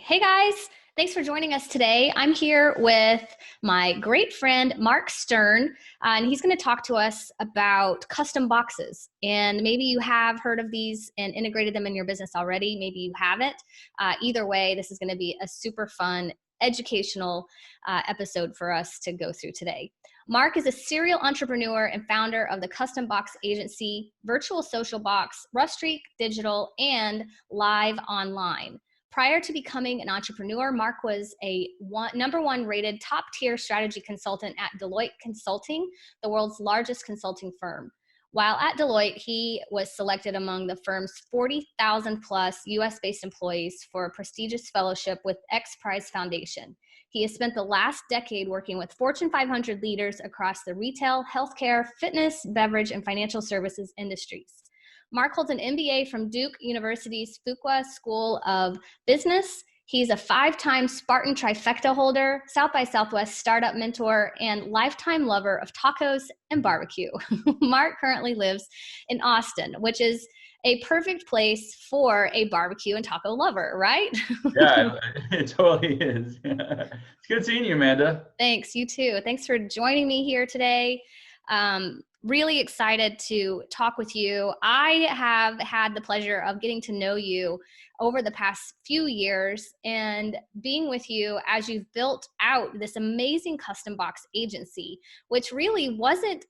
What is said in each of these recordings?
Hey guys, thanks for joining us today. I'm here with my great friend, Mark Stern, and he's going to talk to us about custom boxes. And maybe you have heard of these and integrated them in your business already. Maybe you haven't. Either way, this is going to be a super fun, educational episode for us to go through today. Mark is a serial entrepreneur and founder of the custom box agency, Virtual Social Box, Rough Streak Digital, and LYVE Online. Prior to becoming an entrepreneur, Mark was a #1 rated top tier strategy consultant at Deloitte Consulting, the world's largest consulting firm. While at Deloitte, he was selected among the firm's 40,000 plus US-based employees for a prestigious fellowship with XPRIZE Foundation. He has spent the last decade working with Fortune 500 leaders across the retail, healthcare, fitness, beverage, and financial services industries. Mark holds an MBA from Duke University's Fuqua School of Business. He's a 5-time Spartan Trifecta holder, South by Southwest startup mentor, and lifetime lover of tacos and barbecue. Mark currently lives in Austin, which is a perfect place for a barbecue and taco lover, right? Yeah, it totally is. It's good seeing you, Amanda. Thanks, you too. Thanks for joining me here today. Really excited to talk with you. I have had the pleasure of getting to know you over the past few years and being with you as you've built out this amazing custom box agency, which really wasn't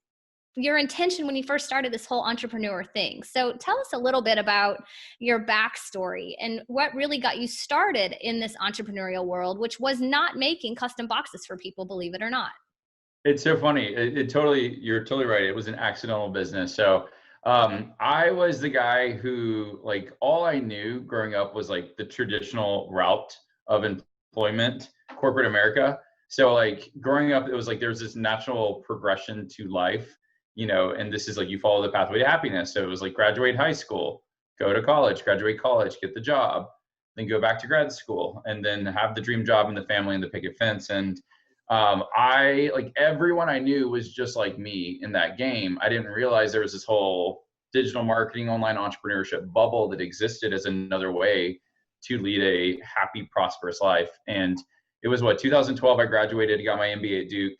your intention when you first started this whole entrepreneur thing. So tell us a little bit about your backstory and what really got you started in this entrepreneurial world, which was not making custom boxes for people, believe it or not. It's so funny. You're totally right. It was an accidental business. So I was the guy who, like, all I knew growing up was like the traditional route of employment, corporate America. So like growing up, it was like there was this natural progression to life, and this is like you follow the pathway to happiness. So it was like graduate high school, go to college, graduate college, get the job, then go back to grad school, and then have the dream job and the family and the picket fence. And I, like, everyone I knew was just like me in that game. I didn't realize there was this whole digital marketing, online entrepreneurship bubble that existed as another way to lead a happy, prosperous life. And it was 2012, I graduated, got my MBA at Duke,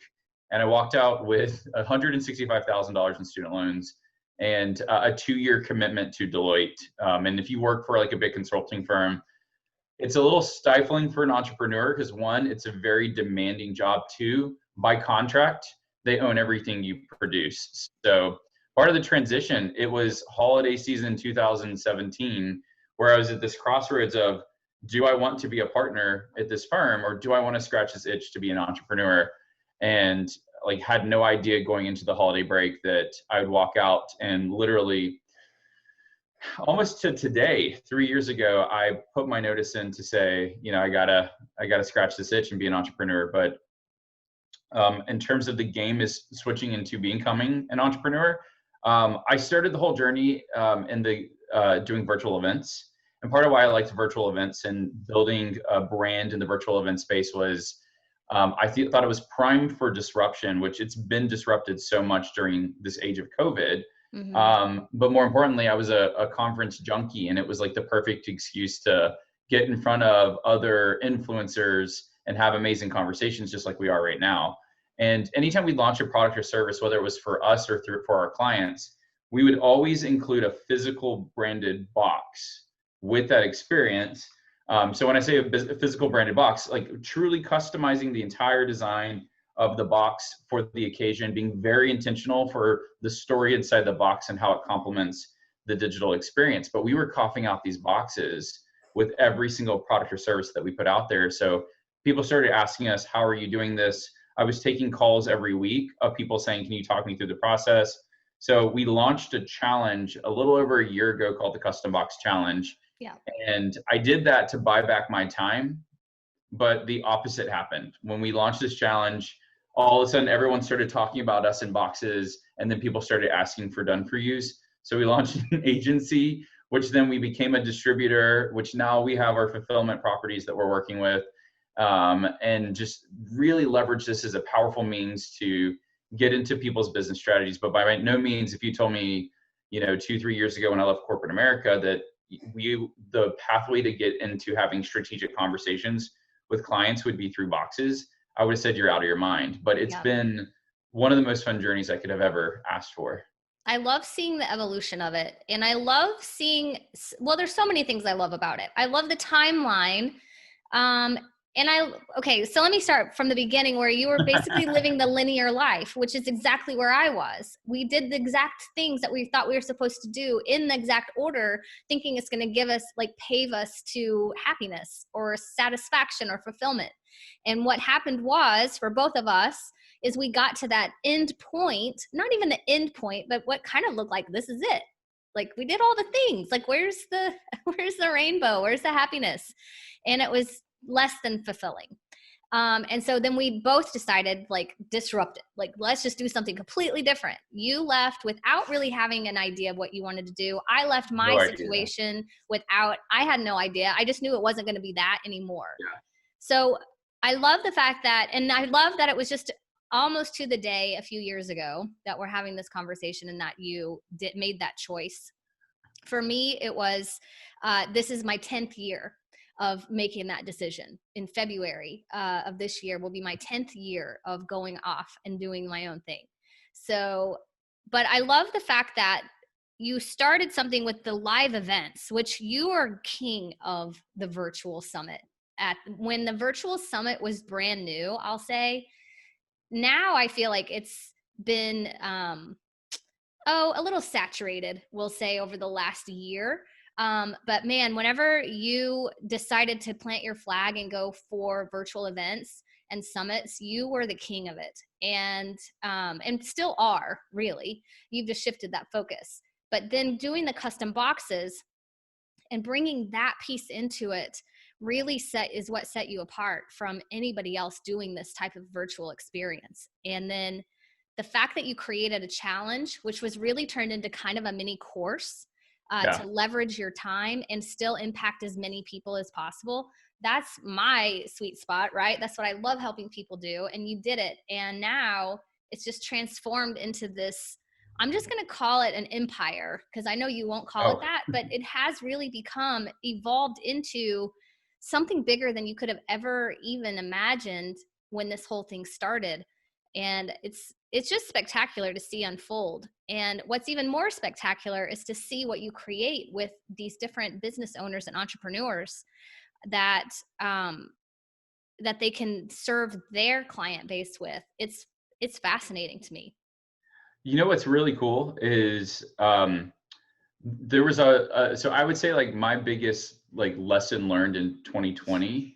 and I walked out with $165,000 in student loans and a 2-year commitment to Deloitte. And if you work for like a big consulting firm, it's a little stifling for an entrepreneur because, one, it's a very demanding job. Two, by contract, they own everything you produce. So part of the transition, it was holiday season 2017, where I was at this crossroads of, do I want to be a partner at this firm, or do I want to scratch this itch to be an entrepreneur? And like had no idea going into the holiday break that I would walk out and literally, almost to today, 3 years ago, I put my notice in to say, I gotta scratch this itch and be an entrepreneur. But in terms of the game is switching into becoming an entrepreneur, I started the whole journey doing virtual events. And part of why I liked virtual events and building a brand in the virtual event space was I thought it was primed for disruption, which it's been disrupted so much during this age of COVID. Mm-hmm. But more importantly, I was a conference junkie, and it was like the perfect excuse to get in front of other influencers and have amazing conversations just like we are right now. And anytime we launch a product or service, whether it was for us or for our clients, we would always include a physical branded box with that experience. So when I say a physical branded box, like truly customizing the entire design of the box for the occasion, being very intentional for the story inside the box and how it complements the digital experience. But we were coughing out these boxes with every single product or service that we put out there. So people started asking us, how are you doing this? I was taking calls every week of people saying, can you talk me through the process? So we launched a challenge a little over a year ago called the Custom Box Challenge. Yeah. And I did that to buy back my time, but the opposite happened. When we launched this challenge, all of a sudden everyone started talking about us in boxes, and then people started asking for done for yous. So we launched an agency, which then we became a distributor, which now we have our fulfillment properties that we're working with, and just really leverage this as a powerful means to get into people's business strategies. But by no means, if you told me, 2-3 years ago when I left corporate America that the pathway to get into having strategic conversations with clients would be through boxes, I would have said you're out of your mind. But it's Yeah. been one of the most fun journeys I could have ever asked for. I love seeing the evolution of it. And I love seeing, well, there's so many things I love about it. I love the timeline. Um, okay, so let me start from the beginning where you were basically living the linear life, which is exactly where I was. We did the exact things that we thought we were supposed to do in the exact order, thinking it's going to give us, like, pave us to happiness or satisfaction or fulfillment. And what happened was, for both of us, is we got to that end point, not even the end point, but what kind of looked like this is it. Like, we did all the things. Like, where's the rainbow? Where's the happiness? And it was less than fulfilling. And so then we both decided, like, disrupt it. Like, let's just do something completely different. You left without really having an idea of what you wanted to do. I left my situation without, I had no idea. I just knew it wasn't going to be that anymore. Yeah. So I love the fact that, and I love that it was just almost to the day a few years ago that we're having this conversation and that you made that choice. For me, it was, this is my 10th year of making that decision. In February of this year will be my 10th year of going off and doing my own thing. So, but I love the fact that you started something with the live events, which you are king of the virtual summit. When the virtual summit was brand new, I'll say, now I feel like it's been, a little saturated, we'll say, over the last year. But man, whenever you decided to plant your flag and go for virtual events and summits, you were the king of it, and still are, really. You've just shifted that focus. But then doing the custom boxes and bringing that piece into it really is what set you apart from anybody else doing this type of virtual experience. And then the fact that you created a challenge, which was really turned into kind of a mini course to leverage your time and still impact as many people as possible. That's my sweet spot, right? That's what I love helping people do. And you did it. And now it's just transformed into this, I'm just going to call it an empire, because I know you won't call it that, but it has really evolved into something bigger than you could have ever even imagined when this whole thing started. And it's just spectacular to see unfold. And what's even more spectacular is to see what you create with these different business owners and entrepreneurs that they can serve their client base with. It's fascinating to me. You know what's really cool is there was so I would say, like, my biggest, like, lesson learned in 2020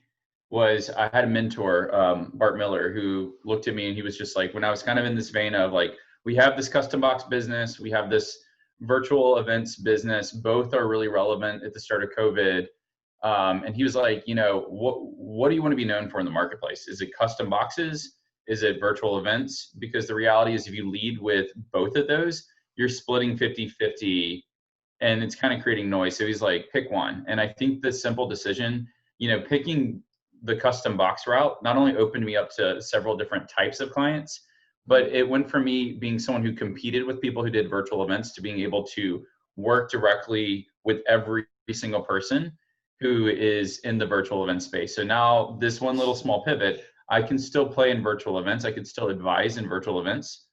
was I had a mentor, Bart Miller, who looked at me and he was just like, when I was kind of in this vein of, like, we have this custom box business, we have this virtual events business, both are really relevant at the start of COVID. And he was like, what do you want to be known for in the marketplace? Is it custom boxes? Is it virtual events? Because the reality is, if you lead with both of those, you're splitting 50-50 and it's kind of creating noise. So he's like, pick one. And I think the simple decision, picking the custom box route not only opened me up to several different types of clients, but it went from me being someone who competed with people who did virtual events to being able to work directly with every single person who is in the virtual event space. So now this one little small pivot, I can still play in virtual events. I can still advise in virtual events,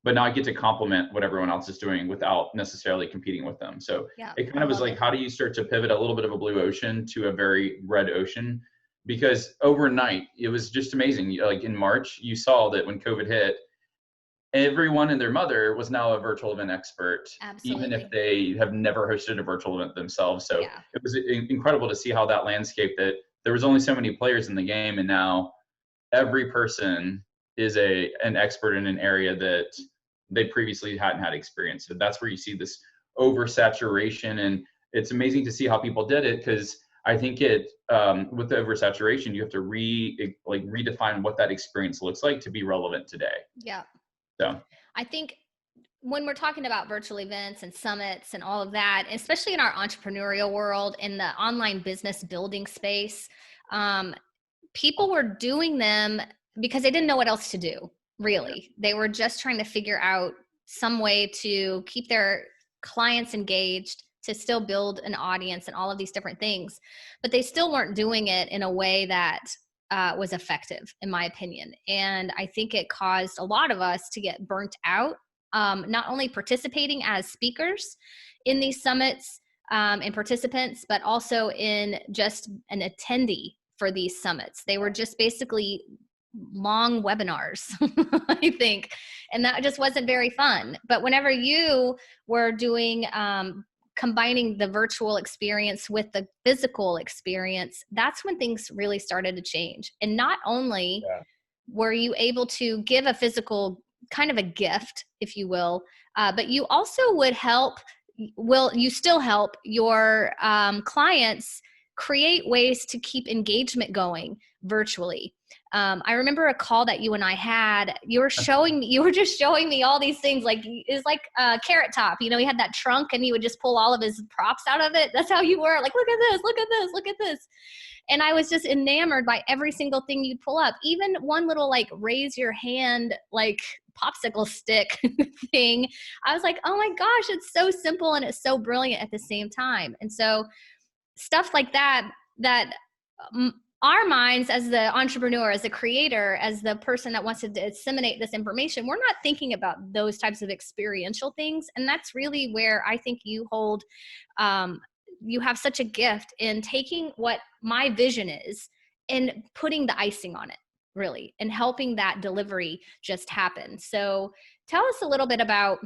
but now I get to complement what everyone else is doing without necessarily competing with them. So it kind of was like, how do you start to pivot a little bit of a blue ocean to a very red ocean? Because overnight, it was just amazing. Like, in March, you saw that when COVID hit, everyone and their mother was now a virtual event expert. Absolutely. Even if they have never hosted a virtual event themselves. So it was incredible to see how that landscape, that there was only so many players in the game, and now every person is an expert in an area that they previously hadn't had experience. So that's where you see this oversaturation, and it's amazing to see how people did it, because I think with the oversaturation, you have to redefine what that experience looks like to be relevant today. Yeah. So I think when we're talking about virtual events and summits and all of that, especially in our entrepreneurial world, in the online business building space, people were doing them because they didn't know what else to do, really. They were just trying to figure out some way to keep their clients engaged, to still build an audience and all of these different things, but they still weren't doing it in a way that was effective, in my opinion. And I think it caused a lot of us to get burnt out, not only participating as speakers in these summits and participants, but also in just an attendee for these summits. They were just basically long webinars, I think, and that just wasn't very fun. But whenever you were doing combining the virtual experience with the physical experience, that's when things really started to change. And not only were you able to give a physical kind of a gift, if you will, but you also would you still help your clients create ways to keep engagement going virtually. I remember a call that you and I had. You were just showing me all these things. Like, it's like Carrot Top. You know, he had that trunk, and he would just pull all of his props out of it. That's how you were. Like, look at this, look at this, look at this. And I was just enamored by every single thing you'd pull up. Even one little like raise your hand, like popsicle stick thing. I was like, oh my gosh, it's so simple and it's so brilliant at the same time. And so stuff like that our minds as the entrepreneur, as the creator, as the person that wants to disseminate this information, we're not thinking about those types of experiential things. And that's really where I think you hold, you have such a gift in taking what my vision is and putting the icing on it, really, and helping that delivery just happen. So tell us a little bit about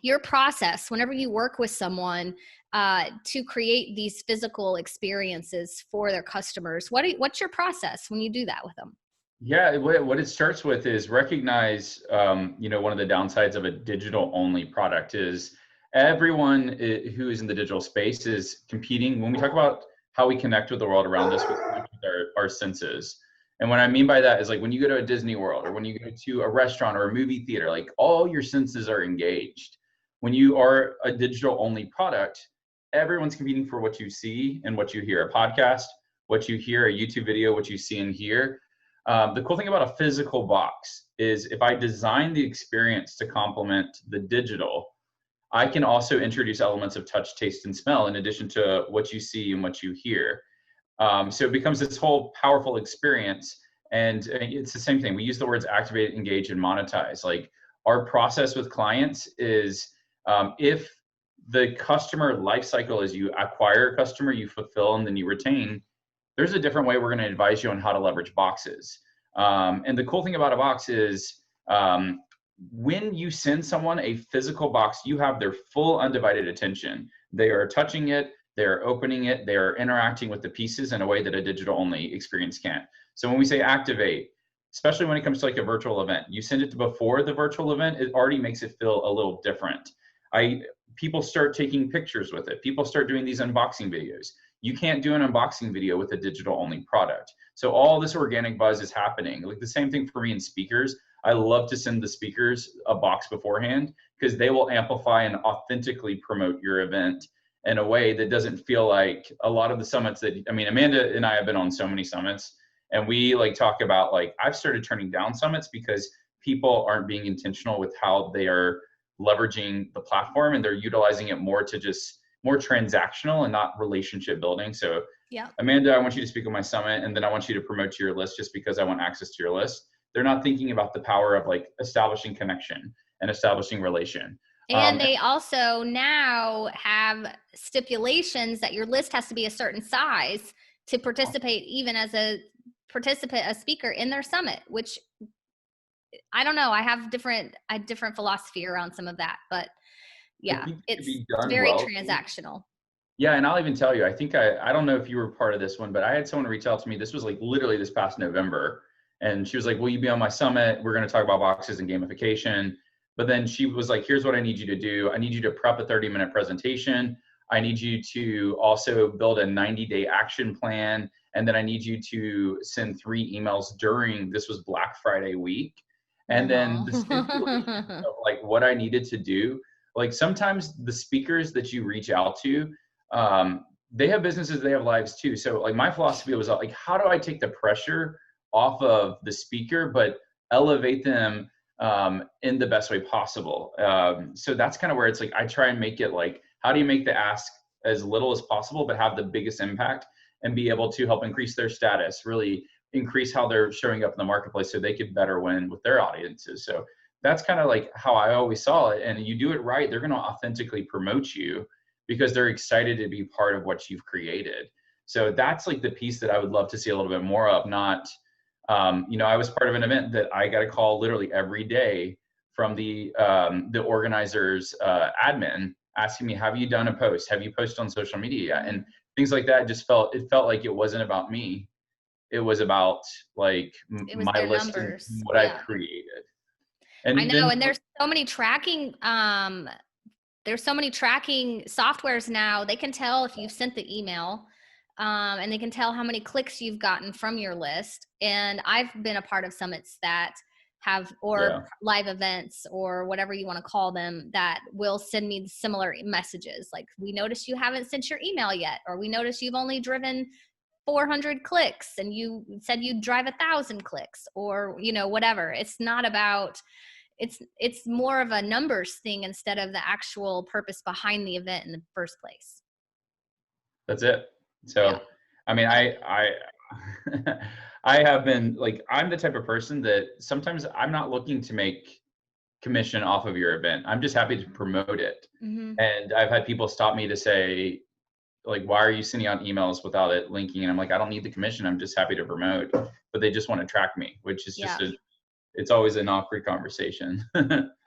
your process whenever you work with someone to create these physical experiences for their customers. What's your process when you do that with them? Yeah, what it starts with is recognize, one of the downsides of a digital only product is everyone who is in the digital space is competing. When we talk about how we connect with the world around us, we connect with our senses. And what I mean by that is, like, when you go to a Disney World or when you go to a restaurant or a movie theater, like, all your senses are engaged. When you are a digital only product, everyone's competing for what you see and what you hear. A podcast, what you hear, a YouTube video, what you see and hear. The cool thing about a physical box is if I design the experience to complement the digital, I can also introduce elements of touch, taste, and smell in addition to what you see and what you hear. So it becomes this whole powerful experience. And it's the same thing. We use the words activate, engage, and monetize. Like, our process with clients is, if the customer life cycle is you acquire a customer, you fulfill, and then you retain, there's a different way we're going to advise you on how to leverage boxes. And the cool thing about a box is, when you send someone a physical box, you have their full undivided attention. They are touching it, they're opening it, they are interacting with the pieces in a way that a digital only experience can't. So when we say activate, especially when it comes to like a virtual event, you send it to before the virtual event, it already makes it feel a little different. People start taking pictures with it. People start doing these unboxing videos. You can't do an unboxing video with a digital only product. So all this organic buzz is happening. Like, the same thing for me in speakers. I love to send the speakers a box beforehand because they will amplify and authentically promote your event in a way that doesn't feel like a lot of the summits that, Amanda and I have been on so many summits, and we like talk about, like, I've started turning down summits because people aren't being intentional with how they are leveraging the platform, and they're utilizing it more to just more transactional and not relationship building. So yeah, Amanda, I want you to speak on my summit, and then I want you to promote to your list just because I want access to your list. They're not thinking about the power of like establishing connection and establishing relation. And they also now have stipulations that your list has to be a certain size to participate, even as a participant, a speaker in their summit, which I don't know. I have a different philosophy around some of that, but yeah, it's very transactional. Yeah. And I'll even tell you, I think I don't know if you were part of this one, but I had someone reach out to me. This was like literally this past November. And she was like, will you be on my summit? We're going to talk about boxes and gamification. But then she was like, here's what I need you to do. I need you to prep a 30-minute presentation. I need you to also build a 90-day action plan. And then I need you to send 3 emails this was Black Friday week. And then the stipulation of like what I needed to do. Like, sometimes the speakers that you reach out to, they have businesses, they have lives too. So like, my philosophy was like, how do I take the pressure off of the speaker, but elevate them in the best way possible? So that's kind of where it's like, I try and make it like, how do you make the ask as little as possible, but have the biggest impact and be able to help increase their status, really increase how they're showing up in the marketplace so they could better win with their audiences. So that's kind of like how I always saw it. And you do it right, they're going to authentically promote you because they're excited to be part of what you've created. So that's like the piece that I would love to see a little bit more of. Not, I was part of an event that I got a call literally every day from the organizer's admin asking me, have you done a post? Have you posted on social media? And things like that felt like it wasn't about me. It was about like my list and what I've created. And I know, and there's so many tracking softwares now. They can tell if you've sent the email, and they can tell how many clicks you've gotten from your list. And I've been a part of summits that have, live events or whatever you want to call them, that will send me similar messages. Like, we noticed you haven't sent your email yet, or we noticed you've only driven 400 clicks and you said you'd drive 1,000 clicks, or, whatever. It's not about, it's more of a numbers thing instead of the actual purpose behind the event in the first place. That's it. So, I mean, I have been like, I'm the type of person that sometimes I'm not looking to make commission off of your event. I'm just happy to promote it. Mm-hmm. And I've had people stop me to say, like, why are you sending out emails without it linking? And I'm like, I don't need the commission. I'm just happy to promote, but they just want to track me, which is just it's always an awkward conversation.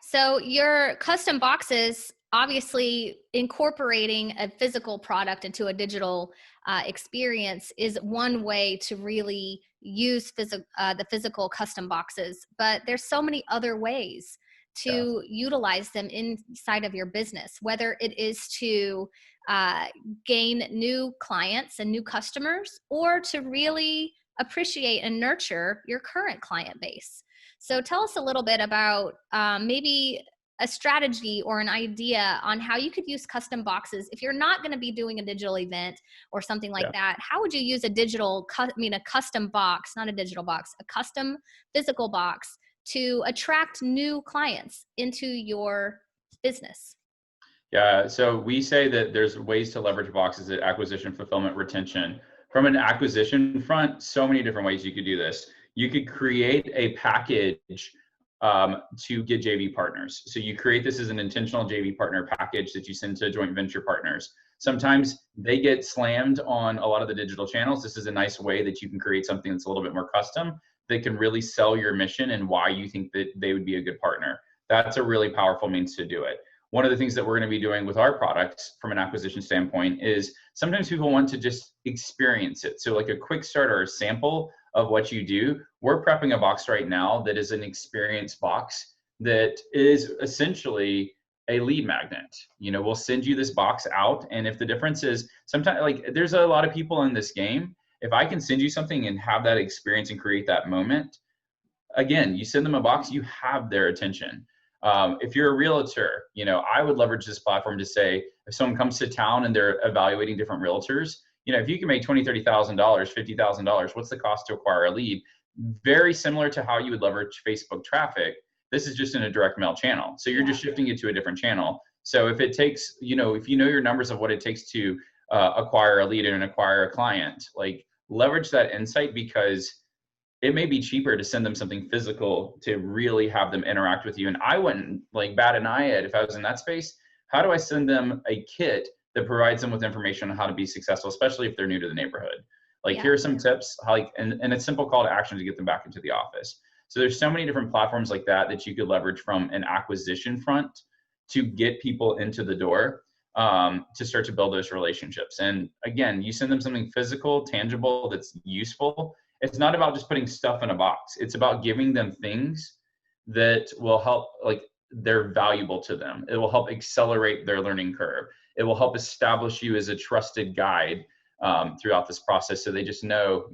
So your custom boxes, obviously incorporating a physical product into a digital experience is one way to really use the physical custom boxes, but there's so many other ways to utilize them inside of your business, whether it is to gain new clients and new customers, or to really appreciate and nurture your current client base. So tell us a little bit about maybe a strategy or an idea on how you could use custom boxes. If you're not going to be doing a digital event or something like that, how would you use a custom box, not a digital box, a custom physical box to attract new clients into your business? Yeah, so we say that there's ways to leverage boxes at acquisition, fulfillment, retention. From an acquisition front, so many different ways you could do this. You could create a package to get JV partners. So you create this as an intentional JV partner package that you send to joint venture partners. Sometimes they get slammed on a lot of the digital channels. This is a nice way that you can create something that's a little bit more custom that can really sell your mission and why you think that they would be a good partner. That's a really powerful means to do it. One of the things that we're going to be doing with our products from an acquisition standpoint is sometimes people want to just experience it. So like a quick start or a sample of what you do. We're prepping a box right now that is an experience box that is essentially a lead magnet. We'll send you this box out. And if the difference is sometimes, like, there's a lot of people in this game. If I can send you something and have that experience and create that moment, again, you send them a box, you have their attention. If you're a realtor, I would leverage this platform to say, if someone comes to town and they're evaluating different realtors, if you can make $20,000, $30,000, $50,000, what's the cost to acquire a lead? Very similar to how you would leverage Facebook traffic. This is just in a direct mail channel. So you're just shifting it to a different channel. So if it takes, if you know your numbers of what it takes to acquire a lead and acquire a client, like, leverage that insight, because it may be cheaper to send them something physical to really have them interact with you. And I wouldn't bat an eye at, if I was in that space, how do I send them a kit that provides them with information on how to be successful, especially if they're new to the neighborhood? Here are some tips, and a simple call to action to get them back into the office. So there's so many different platforms like that you could leverage from an acquisition front to get people into the door, to start to build those relationships. And again, you send them something physical, tangible, that's useful. It's not about just putting stuff in a box. It's about giving them things that will help, like, they're valuable to them. It will help accelerate their learning curve. It will help establish you as a trusted guide throughout this process. So they just know,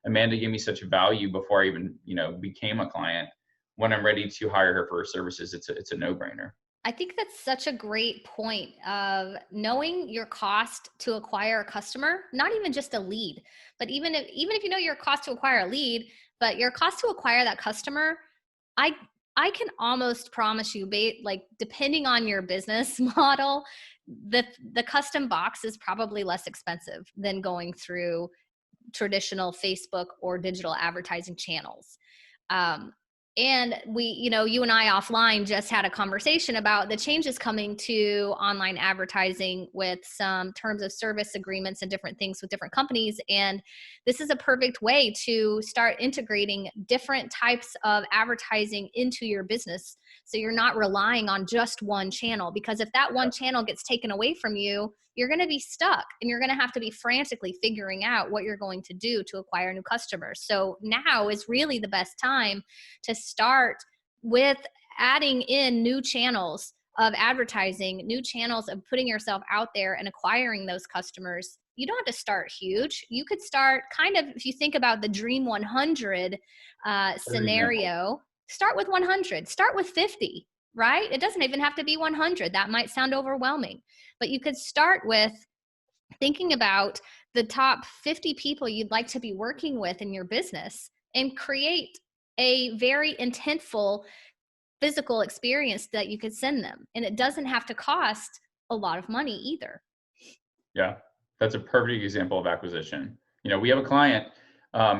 Amanda gave me such value before I even, became a client. When I'm ready to hire her for her services, it's a no-brainer. I think that's such a great point of knowing your cost to acquire a customer, not even just a lead, but even if you know your cost to acquire a lead, but your cost to acquire that customer, I I can almost promise you, like depending on your business model, the custom box is probably less expensive than going through traditional Facebook or digital advertising channels. And we, you and I offline just had a conversation about the changes coming to online advertising with some terms of service agreements and different things with different companies. And this is a perfect way to start integrating different types of advertising into your business. So you're not relying on just one channel, because if that one channel gets taken away from you, you're going to be stuck and you're going to have to be frantically figuring out what you're going to do to acquire new customers. So now is really the best time to start with adding in new channels of advertising, new channels of putting yourself out there and acquiring those customers. You don't have to start huge. You could start kind of, if you think about the Dream 100 scenario, start with 100, start with 50. Right? It doesn't even have to be 100. That might sound overwhelming, but you could start with thinking about the top 50 people you'd like to be working with in your business and create a very intentful physical experience that you could send them. And it doesn't have to cost a lot of money either. Yeah, that's a perfect example of acquisition. We have a client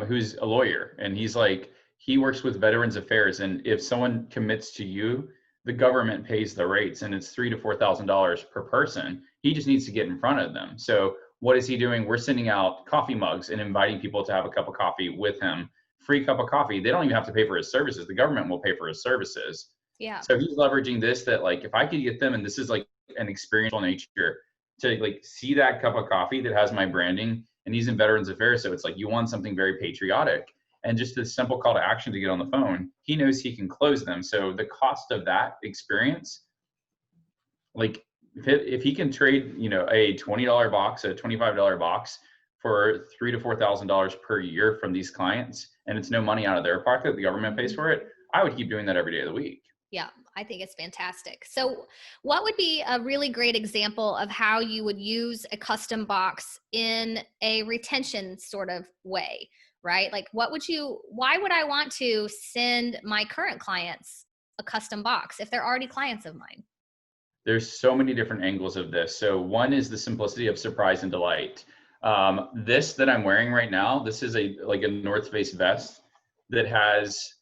who's a lawyer, and he works with Veterans Affairs. And if someone commits to you, the government pays the rates, and it's $3,000 to $4,000 per person. He just needs to get in front of them. So what is he doing? We're sending out coffee mugs and inviting people to have a cup of coffee with him. Free cup of coffee. They don't even have to pay for his services. The government will pay for his services. Yeah. So he's leveraging this, that like, if I could get them, and this is like an experiential nature, to like see that cup of coffee that has my branding, and he's in Veterans Affairs. So it's like, you want something very patriotic. And just this simple call to action to get on the phone, he knows he can close them. So the cost of that experience, like if he can trade, a $20 box, a $25 box for $3,000 to $4,000 per year from these clients, and it's no money out of their pocket, the government pays for it, I would keep doing that every day of the week. Yeah, I think it's fantastic. So what would be a really great example of how you would use a custom box in a retention sort of way? Right? Like why would I want to send my current clients a custom box if they're already clients of mine? There's so many different angles of this. So one is the simplicity of surprise and delight. This that I'm wearing right now, this is a North Face vest that has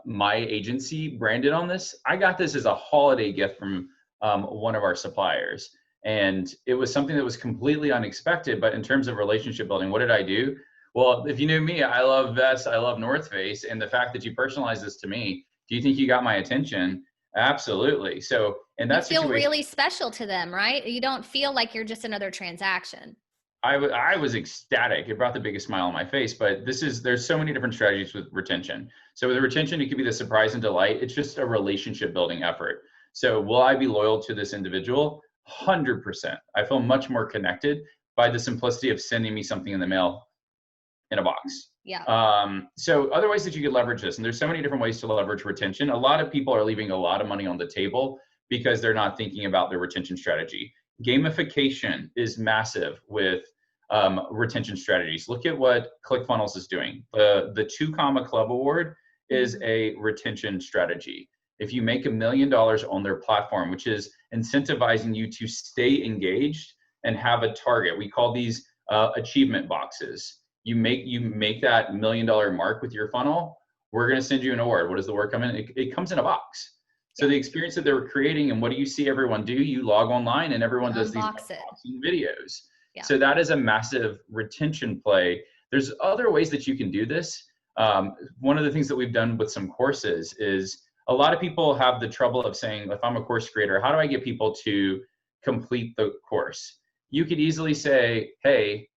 my agency branded on this. I got this as a holiday gift from one of our suppliers. And it was something that was completely unexpected, but in terms of relationship building, what did I do? Well, if you knew me, I love vests, I love North Face, and the fact that you personalized this to me, do you think you got my attention? Absolutely. So, and that's you feel really special to them, right? You don't feel like you're just another transaction. I was ecstatic. It brought the biggest smile on my face. But there's so many different strategies with retention. So with retention, it could be the surprise and delight. It's just a relationship building effort. So will I be loyal to this individual? 100%. I feel much more connected by the simplicity of sending me something in the mail in a box. Yeah. So other ways that you could leverage this, and there's so many different ways to leverage retention. A lot of people are leaving a lot of money on the table because they're not thinking about their retention strategy. Gamification is massive with retention strategies. Look at what ClickFunnels is doing. The 2 Comma Club Award is a retention strategy. If you make $1 million on their platform, which is incentivizing you to stay engaged and have a target, we call these achievement boxes. You make that $1 million mark with your funnel, we're going to send you an award. What does the award come in? It comes in a box. So the experience that they were creating, and what do you see everyone do? You log online and everyone does these unboxing videos. Yeah. So that is a massive retention play. There's other ways that you can do this. One of the things that we've done with some courses is a lot of people have the trouble of saying, if I'm a course creator, how do I get people to complete the course? You could easily say, hey,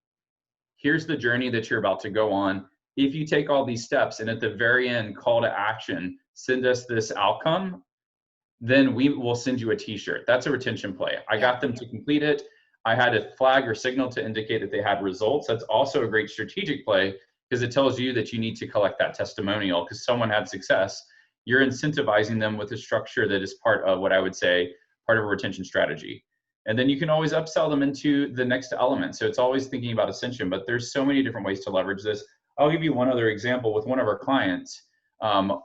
here's the journey that you're about to go on. If you take all these steps and at the very end, call to action, send us this outcome, then we will send you a t-shirt. That's a retention play. I got them to complete it. I had a flag or signal to indicate that they had results. That's also a great strategic play because it tells you that you need to collect that testimonial because someone had success. You're incentivizing them with a structure that is part of what I would say, part of a retention strategy. And then you can always upsell them into the next element. So it's always thinking about ascension, but there's so many different ways to leverage this. I'll give you one other example with one of our clients.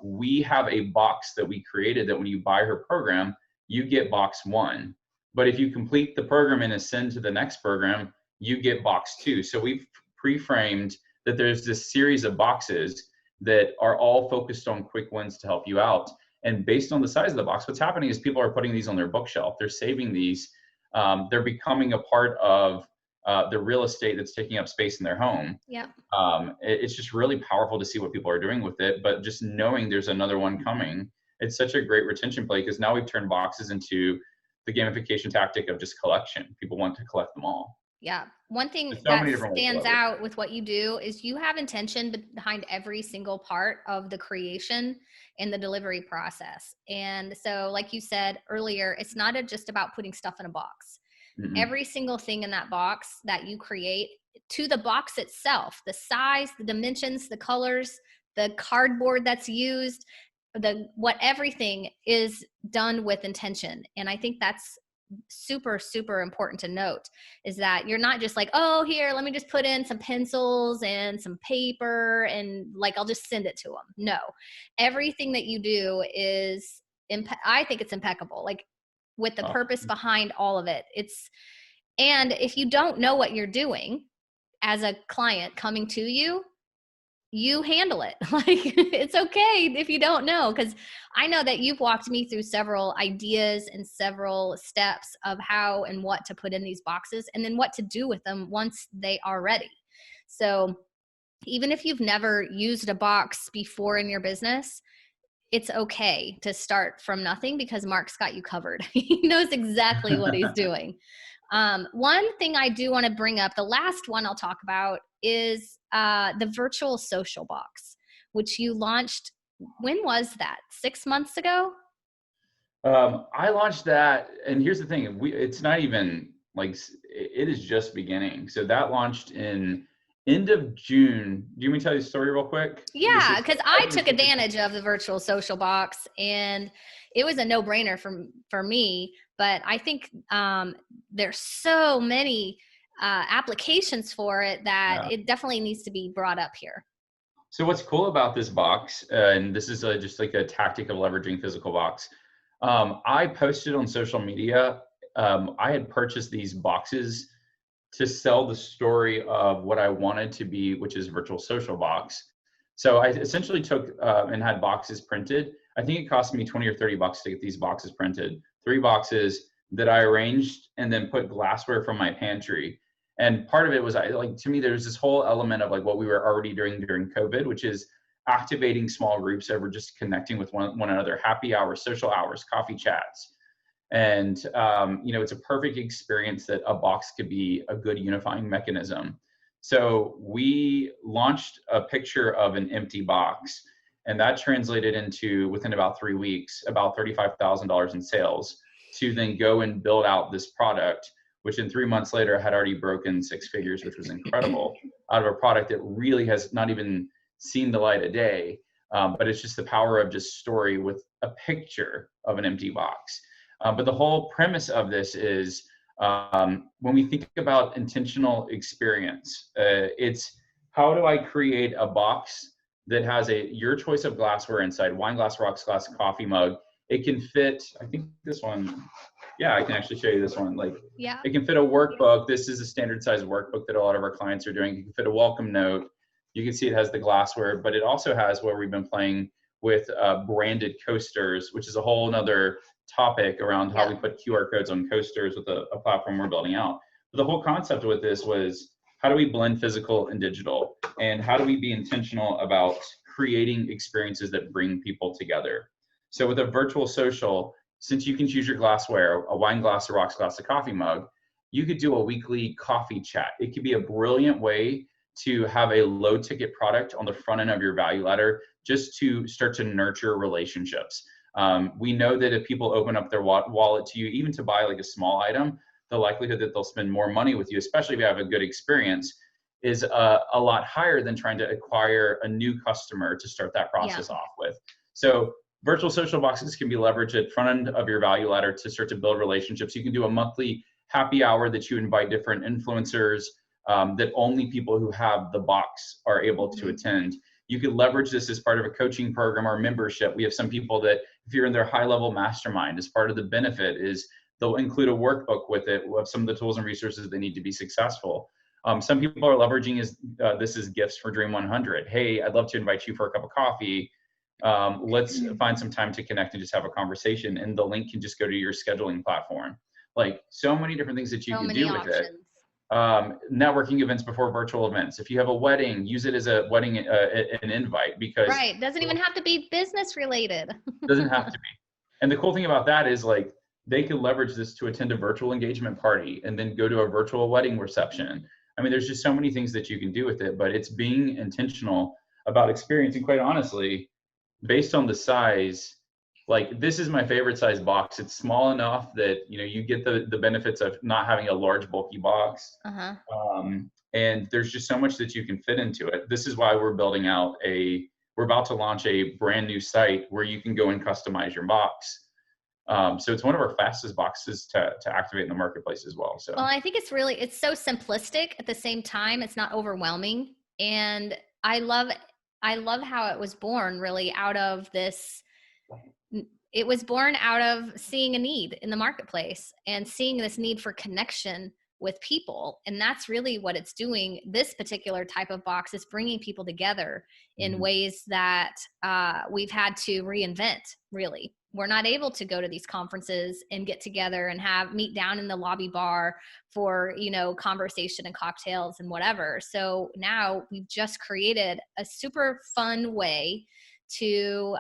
we have a box that we created that when you buy her program, you get box 1. But if you complete the program and ascend to the next program, you get box 2. So we've pre-framed that there's this series of boxes that are all focused on quick wins to help you out. And based on the size of the box, what's happening is people are putting these on their bookshelf. They're saving these. They're becoming a part of the real estate that's taking up space in their home. Yeah. It's just really powerful to see what people are doing with it. But just knowing there's another one coming, it's such a great retention play, because now we've turned boxes into the gamification tactic of just collection. People want to collect them all. Yeah. One thing So that stands out with what you do is you have intention behind every single part of the creation and the delivery process. And so, like you said earlier, it's not just about putting stuff in a box. Mm-hmm. Every single thing in that box that you create, to the box itself, the size, the dimensions, the colors, the cardboard that's used, everything is done with intention. And I think that's super, super important to note, is that you're not just like, oh, here, let me just put in some pencils and some paper and like, I'll just send it to them. No, everything that you do is, I think it's impeccable, like with the purpose behind all of it. And if you don't know what you're doing as a client coming to you, you handle it. Like, it's okay if you don't know, because I know that you've walked me through several ideas and several steps of how and what to put in these boxes, and then what to do with them once they are ready. So even if you've never used a box before in your business, it's okay to start from nothing, because Mark's got you covered. He knows exactly what he's doing. One thing I do want to bring up, the last one I'll talk about, is the virtual social box, which you launched. When was that? 6 months ago? I launched that, and here's the thing: it's not even like, it is just beginning. So that launched in end of June. Do you want me to tell you the story real quick? Yeah, because I took advantage of the virtual social box, and it was a no-brainer for me. But I think there's so many applications for it that it definitely needs to be brought up here. So what's cool about this box, and this is just like a tactic of leveraging physical box. I posted on social media. I had purchased these boxes to sell the story of what I wanted to be, which is virtual social box. So I essentially took and had boxes printed. I think it cost me $20 or $30 to get these boxes printed. 3 boxes that I arranged and then put glassware from my pantry. And part of it was, to me, there's this whole element of like what we were already doing during COVID, which is activating small groups that were just connecting with one another, happy hours, social hours, coffee chats. And, it's a perfect experience that a box could be a good unifying mechanism. So we launched a picture of an empty box, and that translated into, within about 3 weeks, about $35,000 in sales, to then go and build out this product, which in 3 months later had already broken 6 figures, which was incredible, out of a product that really has not even seen the light of day. But it's just the power of just story with a picture of an empty box. But the whole premise of this is, when we think about intentional experience, it's how do I create a box that has your choice of glassware inside, wine glass, rocks glass, coffee mug. It can fit, I think this one, yeah, I can actually show you this one. It can fit a workbook. This is a standard size workbook that a lot of our clients are doing. It can fit a welcome note. You can see it has the glassware, but it also has where we've been playing with branded coasters, which is a whole nother topic around how we put QR codes on coasters with a platform we're building out. But the whole concept with this was, how do we blend physical and digital? And how do we be intentional about creating experiences that bring people together? So with a virtual social, since you can choose your glassware, a wine glass, a rocks glass, a coffee mug, you could do a weekly coffee chat. It could be a brilliant way to have a low ticket product on the front end of your value ladder, just to start to nurture relationships. We know that if people open up their wallet to you, even to buy like a small item, the likelihood that they'll spend more money with you, especially if you have a good experience, is a lot higher than trying to acquire a new customer to start that process off with. So virtual social boxes can be leveraged at front end of your value ladder to start to build relationships. You can do a monthly happy hour that you invite different influencers that only people who have the box are able to attend. You could leverage this as part of a coaching program or membership. We have some people that if you're in their high level mastermind, as part of the benefit is they'll include a workbook with it of some of the tools and resources they need to be successful. Some people are leveraging this as gifts for Dream 100. Hey, I'd love to invite you for a cup of coffee. Let's find some time to connect and just have a conversation. And the link can just go to your scheduling platform. Like so many different things that you can do with it. Networking events before virtual events. If you have a wedding, use it as a wedding, an invite, because right. Doesn't even have to be business related. Doesn't have to be. And the cool thing about that is like, they could leverage this to attend a virtual engagement party and then go to a virtual wedding reception. I mean, there's just so many things that you can do with it, but it's being intentional about experience. And quite honestly, based on the size, like this is my favorite size box. It's small enough that, you know, you get the benefits of not having a large bulky box. And there's just so much that you can fit into it. This is why we're building out we're about to launch a brand new site where you can go and customize your box. So it's one of our fastest boxes to activate in the marketplace as well. So, well, I think it's so simplistic at the same time. It's not overwhelming. And I love how it was born really out of this. It was born out of seeing a need in the marketplace and seeing this need for connection with people. And that's really what it's doing. This particular type of box is bringing people together in ways that we've had to reinvent, really. We're not able to go to these conferences and get together and meet down in the lobby bar for, you know, conversation and cocktails and whatever. So now we've just created a super fun way to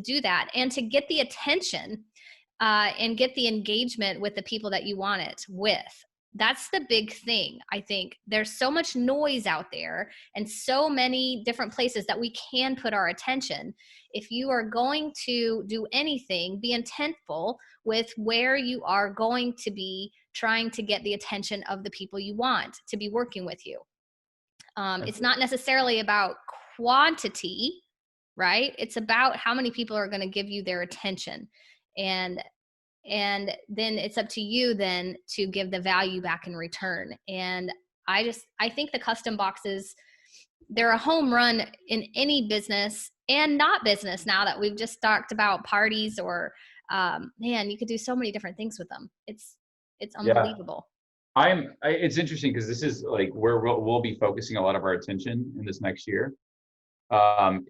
do that and to get the attention and get the engagement with the people that you want it with. That's the big thing. I think there's so much noise out there and so many different places that we can put our attention. If you are going to do anything, be intentful with where you are going to be trying to get the attention of the people you want to be working with you. It's not necessarily about quantity, right? It's about how many people are going to give you their attention. And then it's up to you then to give the value back in return. And I think the custom boxes, they're a home run in any business and not business now that we've just talked about parties or, man, you could do so many different things with them. It's unbelievable. Yeah. It's interesting because this is like where we'll be focusing a lot of our attention in this next year,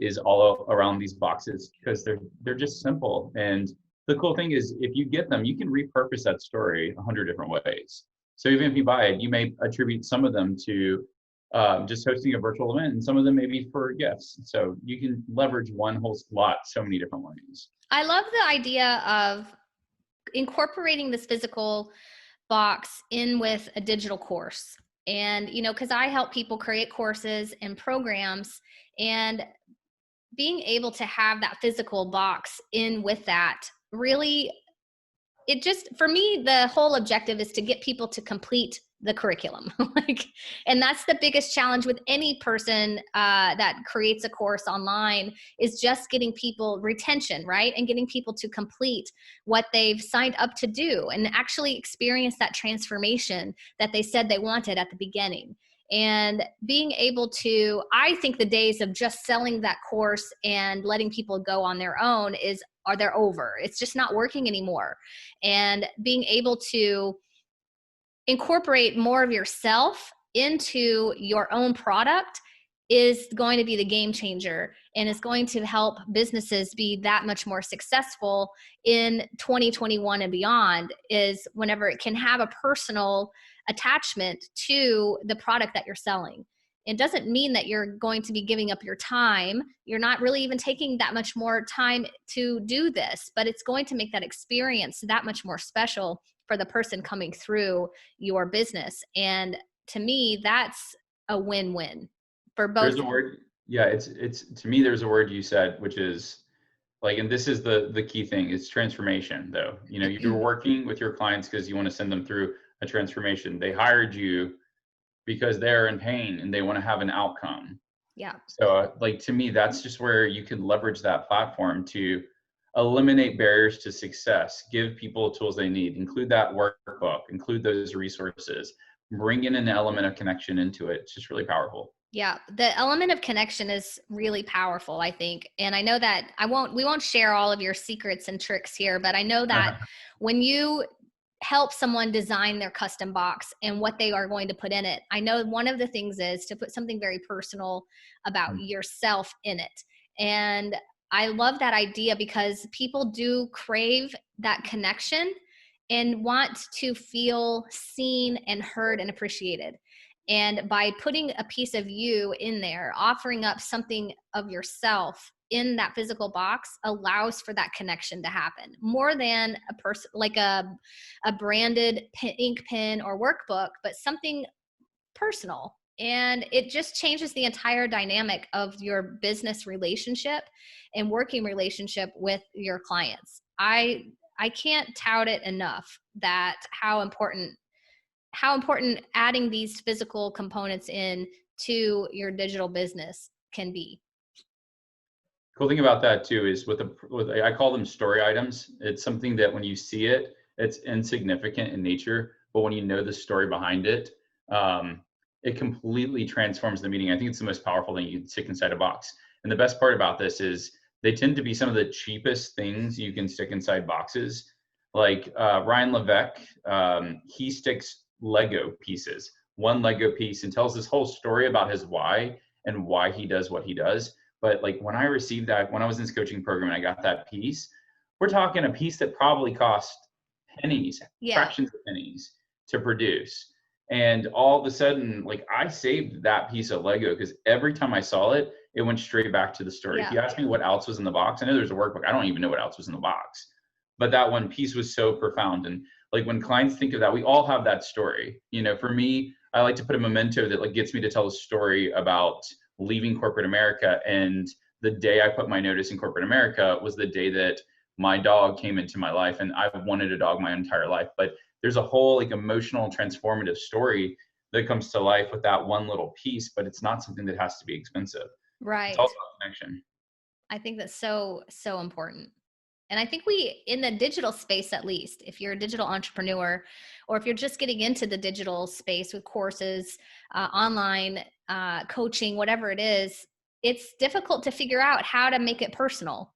is all around these boxes because they're just simple. And the cool thing is if you get them, you can repurpose that story 100 different ways. So even if you buy it, you may attribute some of them to just hosting a virtual event and some of them maybe for gifts. So you can leverage one whole slot so many different ways. I love the idea of incorporating this physical box in with a digital course. And, you know, because I help people create courses and programs, and being able to have that physical box in with that really, it just, for me, the whole objective is to get people to complete the curriculum. And that's the biggest challenge with any person that creates a course online, is just getting people retention, right? And getting people to complete what they've signed up to do and actually experience that transformation that they said they wanted at the beginning. And being able to, I think the days of just selling that course and letting people go on their own they're over. It's just not working anymore. And being able to incorporate more of yourself into your own product is going to be the game changer, and is going to help businesses be that much more successful in 2021 and beyond, is whenever it can have a personal attachment to the product that you're selling. It doesn't mean that you're going to be giving up your time. You're not really even taking that much more time to do this, but it's going to make that experience that much more special for the person coming through your business. And to me, that's a win-win for both. There's a word, yeah, it's to me, there's a word you said, which is like, and this is the key thing, is transformation though. You know, you're working with your clients because you want to send them through a transformation. They hired you because they're in pain and they want to have an outcome. Yeah. So like, to me, that's just where you can leverage that platform to eliminate barriers to success, give people tools they need, include that workbook, include those resources, bring in an element of connection into it. It's just really powerful. Yeah, the element of connection is really powerful, I think. And I know that we won't share all of your secrets and tricks here, but I know that when you help someone design their custom box and what they are going to put in it, I know one of the things is to put something very personal about yourself in it. And I love that idea because people do crave that connection and want to feel seen and heard and appreciated. And by putting a piece of you in there, offering up something of yourself in that physical box allows for that connection to happen more than a person like a branded ink pen or workbook, but something personal. And it just changes the entire dynamic of your business relationship and working relationship with your clients. I can't tout it enough that how important adding these physical components in to your digital business can be. Cool thing about that too is with I call them story items. It's something that when you see it, it's insignificant in nature, but when you know the story behind it, it completely transforms the meaning. I think it's the most powerful thing you can stick inside a box. And the best part about this is they tend to be some of the cheapest things you can stick inside boxes. Like Ryan Levesque, he sticks Lego pieces, one Lego piece, and tells this whole story about his why and why he does what he does. But like when I received that, when I was in this coaching program and I got that piece, we're talking a piece that probably cost pennies, fractions of pennies to produce. And all of a sudden, like I saved that piece of Lego because every time I saw it, it went straight back to the story. If you ask me what else was in the box, I know there's a workbook. I don't even know what else was in the box. But that one piece was so profound. And like when clients think of that, we all have that story. You know, for me, I like to put a memento that like gets me to tell a story about leaving corporate America. And the day I put my notice in corporate America was the day that my dog came into my life. And I've wanted a dog my entire life. But there's a whole like emotional transformative story that comes to life with that one little piece, but it's not something that has to be expensive. Right. It's all about connection. I think that's so important. And I think in the digital space, at least, if you're a digital entrepreneur, or if you're just getting into the digital space with courses, online coaching, whatever it is, it's difficult to figure out how to make it personal.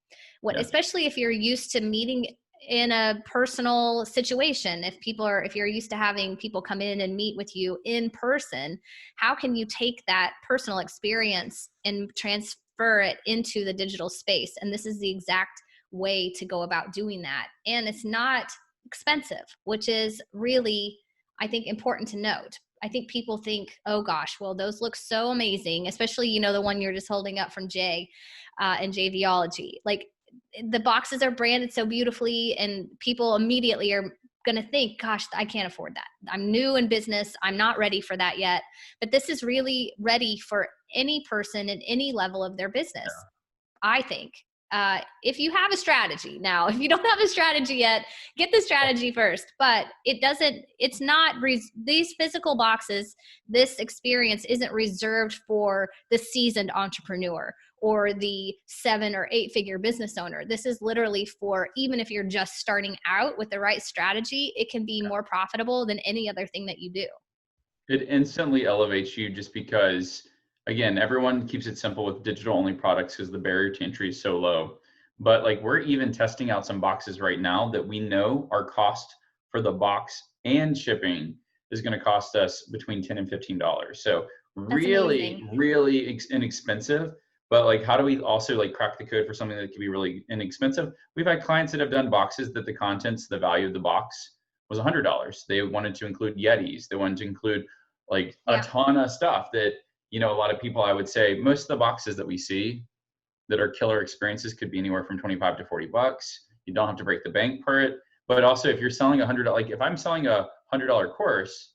Especially if you're used to meeting in a personal situation. If you're used to having people come in and meet with you in person, how can you take that personal experience and transfer it into the digital space? And this is the exact way to go about doing that. And it's not expensive, which is really, I think, important to note. I think people think, oh gosh, well, those look so amazing, especially, the one you're just holding up from Jay and Jayviology. Like the boxes are branded so beautifully and people immediately are going to think, gosh, I can't afford that. I'm new in business. I'm not ready for that yet. But this is really ready for any person in any level of their business, I think. If you have a strategy. Now, if you don't have a strategy yet, get the strategy first. But these physical boxes, this experience isn't reserved for the seasoned entrepreneur or the 7 or 8 figure business owner. This is literally for, even if you're just starting out with the right strategy, it can be more profitable than any other thing that you do. It instantly elevates you just because, again, everyone keeps it simple with digital only products because the barrier to entry is so low. But like we're even testing out some boxes right now that we know our cost for the box and shipping is going to cost us between $10 and $15. So really inexpensive. But like, how do we also like crack the code for something that could be really inexpensive? We've had clients that have done boxes that the value of the box was $100. They wanted to include Yetis. They wanted to include like a ton of stuff that, a lot of people, I would say most of the boxes that we see that are killer experiences could be anywhere from 25 to 40 bucks. You don't have to break the bank for it. But also if you're selling like if I'm selling a $100 course,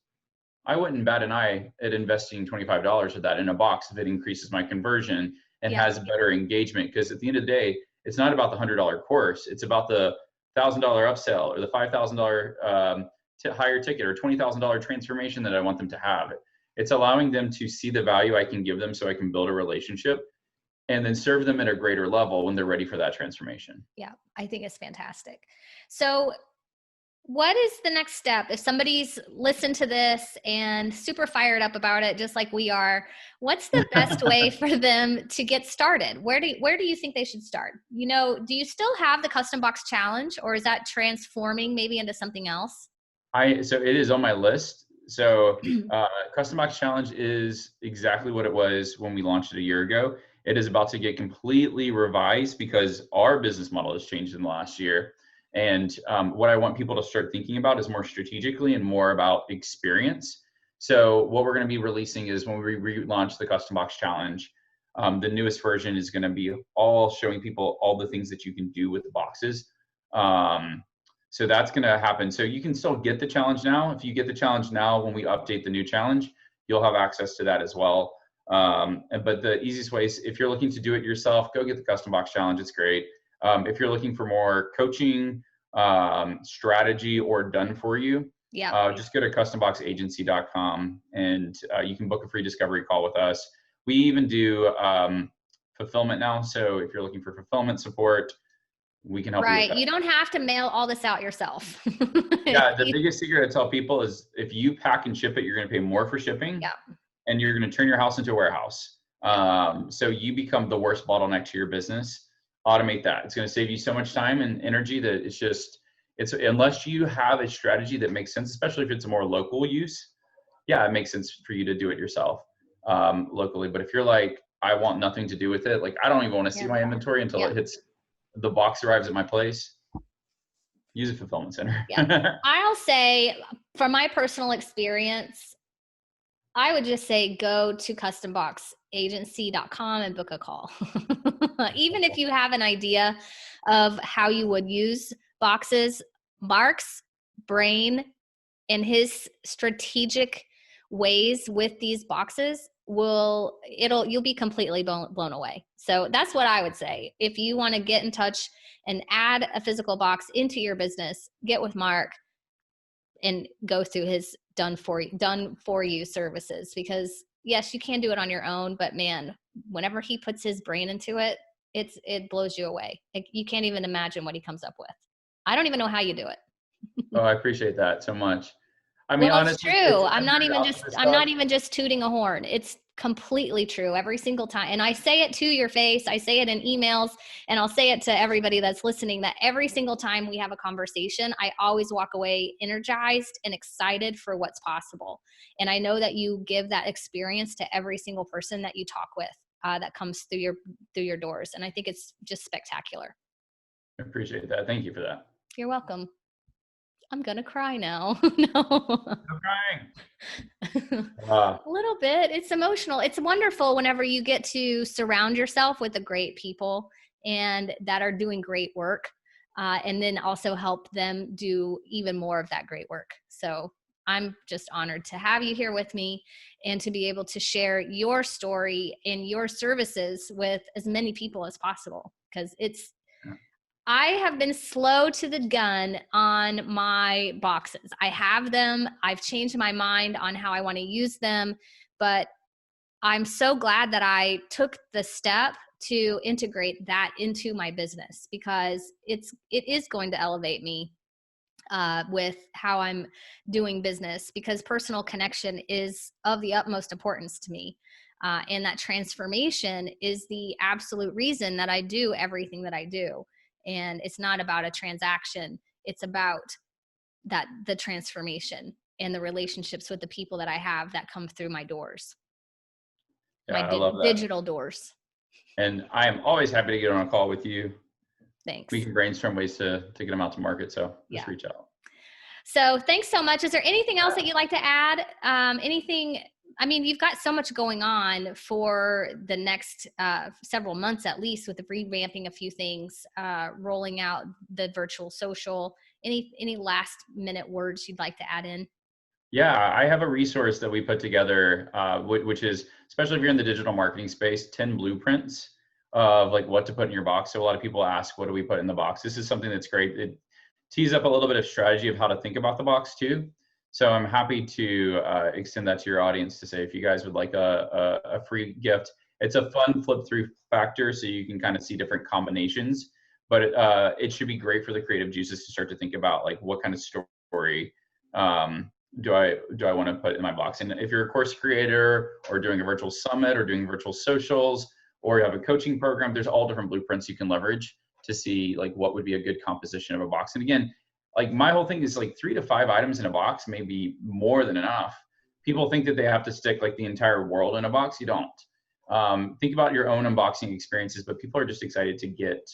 I wouldn't bat an eye at investing $25 of that in a box if it increases my conversion and has better engagement. Because at the end of the day, it's not about the $100 course. It's about the $1,000 upsell or the $5,000 higher ticket or $20,000 transformation that I want them to have. It's allowing them to see the value I can give them so I can build a relationship and then serve them at a greater level when they're ready for that transformation. Yeah, I think it's fantastic. So What is the next step? If somebody's listened to this and super fired up about it, just like we are, what's the best way for them to get started? Where do you think they should start? Do you still have the custom box challenge, or is that transforming maybe into something else? So it is on my list. So Custom Box Challenge is exactly what it was when we launched it a year ago. It is about to get completely revised because our business model has changed in the last year. And what I want people to start thinking about is more strategically and more about experience. So what we're going to be releasing is when we relaunch the Custom Box Challenge, the newest version is going to be all showing people all the things that you can do with the boxes. So that's going to happen. So you can still get the challenge now. If you get the challenge now, when we update the new challenge, you'll have access to that as well. But the easiest way is if you're looking to do it yourself, go get the Custom Box Challenge. It's great. If you're looking for more coaching, strategy, or done for you, just go to customboxagency.com and you can book a free discovery call with us. We even do fulfillment now. So if you're looking for fulfillment support, we can help you with that. You don't have to mail all this out yourself. Yeah, the biggest secret I tell people is if you pack and ship it, you're going to pay more for shipping, and you're going to turn your house into a warehouse. So you become the worst bottleneck to your business. Automate that. It's going to save you so much time and energy that it's unless you have a strategy that makes sense, especially if it's a more local use. Yeah, it makes sense for you to do it yourself locally. But if you're like, I want nothing to do with it, like I don't even want to see my inventory until it hits. The box arrives at my place, use a fulfillment center. I'll say from my personal experience, I would just say go to customboxagency.com and book a call. Even if you have an idea of how you would use boxes, Mark's brain and his strategic ways with these boxes you'll be completely blown away. So that's what I would say. If you want to get in touch and add a physical box into your business, get with Mark and go through his done for you services, because yes, you can do it on your own, but man, whenever he puts his brain into it, it blows you away. Like, you can't even imagine what he comes up with. I don't even know how you do it. Oh, I appreciate that so much. I mean, honestly, it's true. I'm not even just tooting a horn. It's completely true every single time. And I say it to your face. I say it in emails, and I'll say it to everybody that's listening, that every single time we have a conversation, I always walk away energized and excited for what's possible. And I know that you give that experience to every single person that you talk with that comes through your doors. And I think it's just spectacular. I appreciate that. Thank you for that. You're welcome. I'm going to cry now. No. I'm crying. A little bit. It's emotional. It's wonderful whenever you get to surround yourself with the great people and that are doing great work, and then also help them do even more of that great work. So I'm just honored to have you here with me and to be able to share your story and your services with as many people as possible, because I have been slow to the gun on my boxes. I have them. I've changed my mind on how I want to use them, but I'm so glad that I took the step to integrate that into my business, because it is going to elevate me with how I'm doing business, because personal connection is of the utmost importance to me. And that transformation is the absolute reason that I do everything that I do. And it's not about a transaction. It's about the transformation and the relationships with the people that I have that come through my doors. Yeah, I love that. Digital doors. And I am always happy to get on a call with you. Thanks. We can brainstorm ways to get them out to market. So just reach out. So thanks so much. Is there anything else that you'd like to add? Anything? I mean, you've got so much going on for the next several months, at least, with the revamping a few things, rolling out the virtual social. Any last minute words you'd like to add in? Yeah, I have a resource that we put together, which is, especially if you're in the digital marketing space, 10 blueprints of like what to put in your box. So a lot of people ask, what do we put in the box? This is something that's great. It tees up a little bit of strategy of how to think about the box too. So I'm happy to extend that to your audience to say, if you guys would like a free gift, it's a fun flip through factor, so you can kind of see different combinations, but it should be great for the creative juices to start to think about like what kind of story inventory do I want to put in my box? And if you're a course creator or doing a virtual summit or doing virtual socials, or you have a coaching program, there's all different blueprints you can leverage to see like what would be a good composition of a box. And again, like my whole thing is like 3 to 5 items in a box may be more than enough. People think that they have to stick like the entire world in a box. You don't. Think about your own unboxing experiences, but people are just excited to get,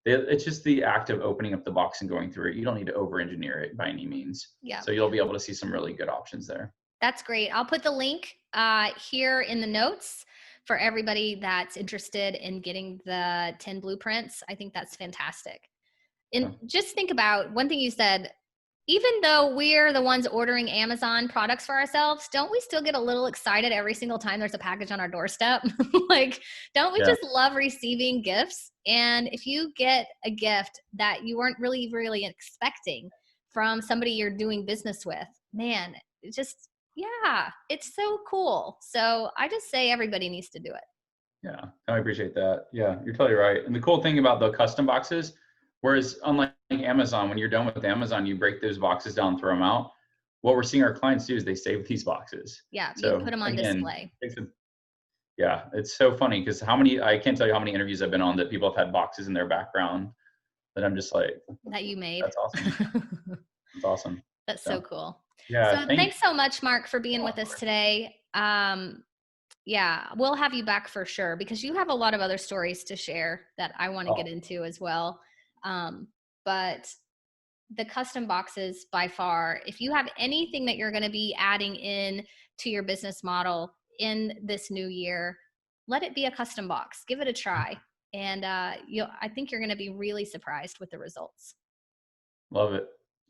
it's just the act of opening up the box and going through it. You don't need to over engineer it by any means. Yeah. So you'll be able to see some really good options there. That's great. I'll put the link here in the notes for everybody that's interested in getting the 10 blueprints. I think that's fantastic. And just think about one thing you said, even though we're the ones ordering Amazon products for ourselves, don't we still get a little excited every single time there's a package on our doorstep? Like, don't we just love receiving gifts? And if you get a gift that you weren't really expecting from somebody you're doing business with, man, it just, yeah, it's so cool. So I just say everybody needs to do it. Yeah, I appreciate that. Yeah, you're totally right. And the cool thing about the custom boxes, whereas unlike Amazon, when you're done with Amazon, you break those boxes down, throw them out. What we're seeing our clients do is they save these boxes. Yeah, so you put them on display. Yeah, it's so funny because I can't tell you how many interviews I've been on that people have had boxes in their background that I'm just like, that you made. That's awesome. That's awesome. That's so cool. Yeah. So thanks so much, Mark, for being with us today. Yeah, we'll have you back for sure because you have a lot of other stories to share that I want to get into as well. But the custom boxes by far, if you have anything that you're going to be adding in to your business model in this new year, let it be a custom box. Give it a try. And I think you're going to be really surprised with the results. Love it.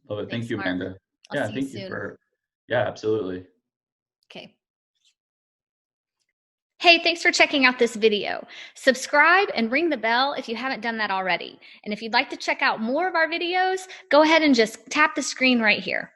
Love it. Thank you, Amanda. Yeah, thank you for, yeah, absolutely. Okay. Hey, thanks for checking out this video. Subscribe and ring the bell if you haven't done that already. And if you'd like to check out more of our videos, go ahead and just tap the screen right here.